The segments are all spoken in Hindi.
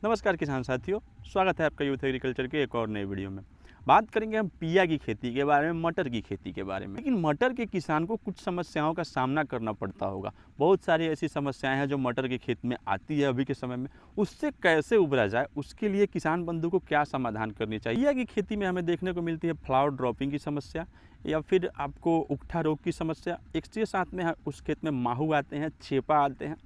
नमस्कार किसान साथियों, स्वागत है आपका यूथ एग्रीकल्चर के एक और नए वीडियो में। बात करेंगे हम पिया की खेती के बारे में, मटर की खेती के बारे में। लेकिन मटर के किसान को कुछ समस्याओं का सामना करना पड़ता होगा। बहुत सारी ऐसी समस्याएं हैं जो मटर के खेत में आती है अभी के समय में। उससे कैसे उबरा जाए, उसके लिए किसान बंधु को क्या समाधान करनी चाहिए। पिया की खेती में हमें देखने को मिलती है फ्लावर ड्रॉपिंग की समस्या, या फिर आपको उकठा रोग की समस्या। इसके साथ में उस खेत में माहू आते हैं, चेपा आते हैं।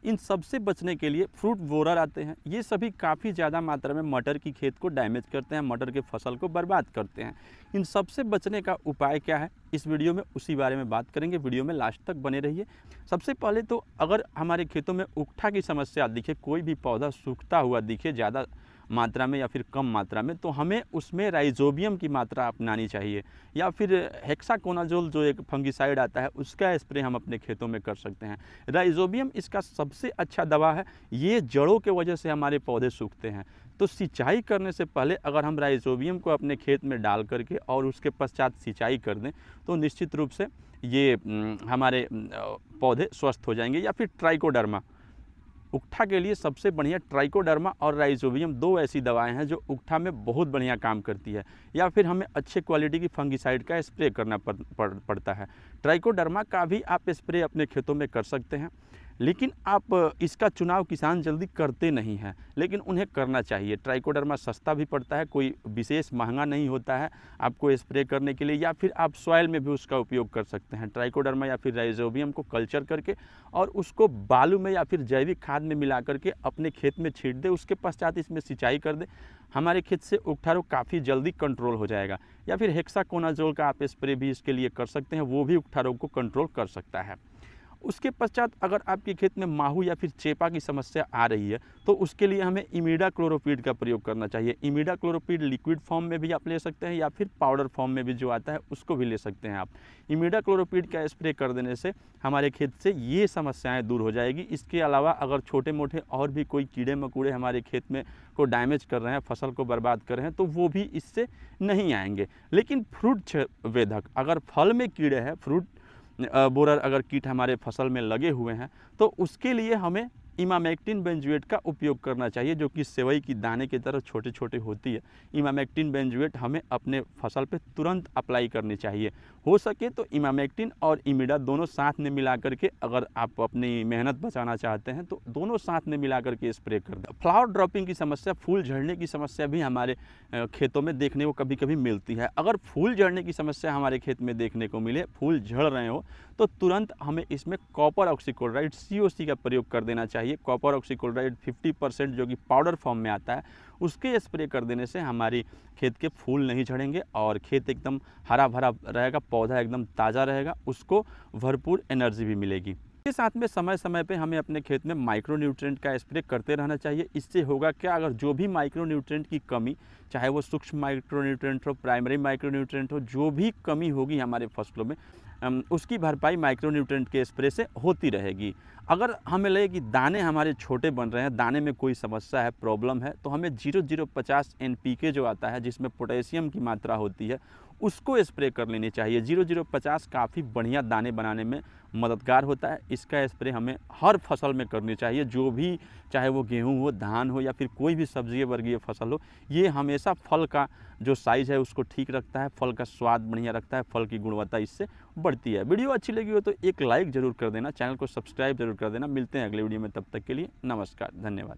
इन सब से बचने के लिए फ्रूट बोरर आते हैं। ये सभी काफ़ी ज़्यादा मात्रा में मटर की खेत को डैमेज करते हैं, मटर के फसल को बर्बाद करते हैं। इन सब से बचने का उपाय क्या है, इस वीडियो में उसी बारे में बात करेंगे। वीडियो में लास्ट तक बने रहिए। सबसे पहले तो अगर हमारे खेतों में उकठा की समस्या दिखे, कोई भी पौधा सूखता हुआ दिखे ज़्यादा मात्रा में या फिर कम मात्रा में, तो हमें उसमें राइजोबियम की मात्रा अपनानी चाहिए, या फिर हेक्साकोनाजोल जो एक फंगिसाइड आता है उसका स्प्रे हम अपने खेतों में कर सकते हैं। राइजोबियम इसका सबसे अच्छा दवा है। ये जड़ों के वजह से हमारे पौधे सूखते हैं, तो सिंचाई करने से पहले अगर हम राइजोबियम को अपने खेत में डाल करके और उसके पश्चात सिंचाई कर दें तो निश्चित रूप से ये हमारे पौधे स्वस्थ हो जाएंगे। या फिर ट्राइकोडर्मा, उकठा के लिए सबसे बढ़िया ट्राइकोडर्मा और राइजोबियम दो ऐसी दवाएं हैं जो उकठा में बहुत बढ़िया काम करती है। या फिर हमें अच्छे क्वालिटी की फंगिसाइड का स्प्रे करना पड़ता है। ट्राइकोडर्मा का भी आप स्प्रे अपने खेतों में कर सकते हैं, लेकिन आप इसका चुनाव किसान जल्दी करते नहीं हैं, लेकिन उन्हें करना चाहिए। ट्राइकोडर्मा सस्ता भी पड़ता है, कोई विशेष महंगा नहीं होता है आपको स्प्रे करने के लिए। या फिर आप सॉइल में भी उसका उपयोग कर सकते हैं। ट्राइकोडर्मा या फिर राइजोबियम को कल्चर करके और उसको बालू में या फिर जैविक खाद में मिला करके अपने खेत में छींट दे, उसके पश्चात इसमें सिंचाई कर दे। हमारे खेत से उकठा रोग काफ़ी जल्दी कंट्रोल हो जाएगा। या फिर हेक्साकोनाजोल का आप स्प्रे भी इसके लिए कर सकते हैं, वो भी उकठा रोग को कंट्रोल कर सकता है। उसके पश्चात अगर आपके खेत में माहू या फिर चेपा की समस्या आ रही है तो उसके लिए हमें इमिडाक्लोरोपीड का प्रयोग करना चाहिए। इमिडाक्लोरोपीड लिक्विड फॉर्म में भी आप ले सकते हैं, या फिर पाउडर फॉर्म में भी जो आता है उसको भी ले सकते हैं आप। इमिडाक्लोरोपीड का स्प्रे कर देने से हमारे खेत से ये समस्याएं दूर हो जाएगी। इसके अलावा अगर छोटे मोटे और भी कोई कीड़े मकोड़े हमारे खेत में को डैमेज कर रहे हैं, फसल को बर्बाद कर रहे हैं, तो वो भी इससे नहीं आएंगे। लेकिन फ्रूट वेधक, अगर फल में कीड़े हैं, फ्रूट बोरर अगर कीट हमारे फसल में लगे हुए हैं, तो उसके लिए हमें इमामेक्टिन बेंजुएट का उपयोग करना चाहिए, जो कि सेवई की दाने की तरह छोटे छोटे होती है। इमामेक्टिन बेंजुएट हमें अपने फसल पे तुरंत अप्लाई करनी चाहिए। हो सके तो इमामेक्टिन और इमिडा दोनों साथ में मिला करके, अगर आप अपनी मेहनत बचाना चाहते हैं तो दोनों साथ में मिला करके स्प्रे कर दें। फ्लावर ड्रॉपिंग की समस्या, फूल झड़ने की समस्या भी हमारे खेतों में देखने को कभी कभी मिलती है। अगर फूल झड़ने की समस्या हमारे खेत में देखने को मिले, फूल झड़ रहे हो, तो तुरंत हमें इसमें कॉपर ऑक्सीक्लोराइड COC का प्रयोग कर देना चाहिए। कॉपर ऑक्सीक्लोराइड 50% जो कि पाउडर फॉर्म में आता है, उसके स्प्रे कर देने से हमारी खेत के फूल नहीं झड़ेंगे और खेत एकदम हरा भरा रहेगा, पौधा एकदम ताज़ा रहेगा, उसको भरपूर एनर्जी भी मिलेगी। इसके साथ में समय समय पे हमें अपने खेत में माइक्रो न्यूट्रिएंट का स्प्रे करते रहना चाहिए। इससे होगा क्या, अगर जो भी माइक्रो न्यूट्रिएंट की कमी, चाहे वो सूक्ष्म माइक्रो न्यूट्रिएंट हो, प्राइमरी माइक्रो न्यूट्रिएंट हो, जो भी कमी होगी हमारे फसलों में, उसकी भरपाई माइक्रो न्यूट्रिएंट के स्प्रे से होती रहेगी। अगर हमें लगे कि दाने हमारे छोटे बन रहे हैं, दाने में कोई समस्या है, प्रॉब्लम है, तो हमें 0050 NPK जो आता है, जिसमें पोटेशियम की मात्रा होती है, उसको स्प्रे कर लेनी चाहिए। 0050 काफ़ी बढ़िया दाने बनाने में मददगार होता है। इसका स्प्रे हमें हर फसल में करनी चाहिए, जो भी, चाहे वो गेहूं हो, धान हो, या फिर कोई भी सब्जी वर्गीय फसल हो। ये हमेशा फल का जो साइज़ है उसको ठीक रखता है, फल का स्वाद बढ़िया रखता है, फल की गुणवत्ता इससे बढ़ती है। वीडियो अच्छी लगी हो तो एक लाइक ज़रूर कर देना, चैनल को सब्सक्राइब जरूर कर देना। मिलते हैं अगले वीडियो में, तब तक के लिए नमस्कार, धन्यवाद।